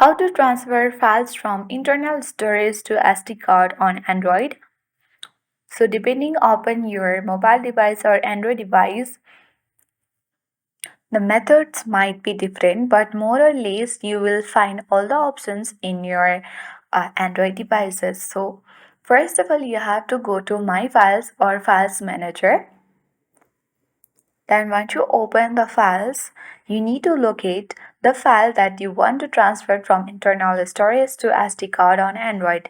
How to transfer files from internal storage to SD card on Android. So depending upon your mobile device or Android device, the methods might be different, but more or less you will find all the options in your Android devices. So first of all, you have to go to My Files or Files Manager. Then once you open the files, you need to locate the file that you want to transfer from internal storage to SD card on Android.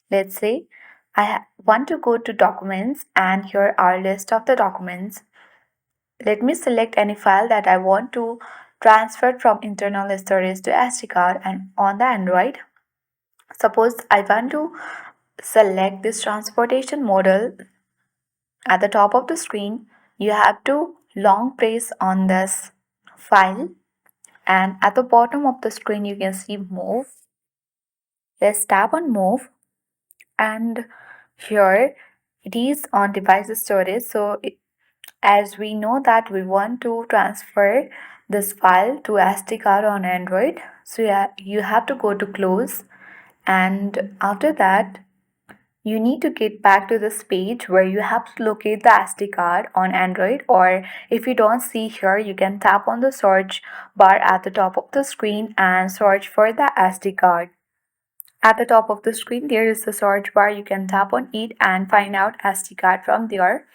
Let's say I want to go to documents and here are list of the documents. Let me select any file that I want to transfer from internal storage to SD card and on the Android. Suppose I want to select this transportation model at the top of the screen. You have to long press on this file and at the bottom of the screen you can see move. Let's tap on move and here it is on device storage. So as we know that we want to transfer this file to SD card on Android, so yeah, you have to go to close and after that you need to get back to this page where you have to locate the SD card on Android, or if you don't see here you can tap on the search bar at the top of the screen and search for the SD card. At the top of the screen there is a search bar, you can tap on it and find out SD card from there.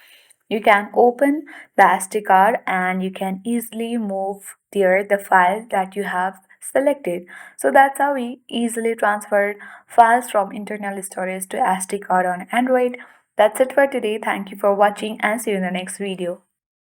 You can open the SD card and you can easily move there the file that you have selected. So that's how we easily transfer files from internal storage to SD card on Android. That's it for today. Thank you for watching and see you in the next video.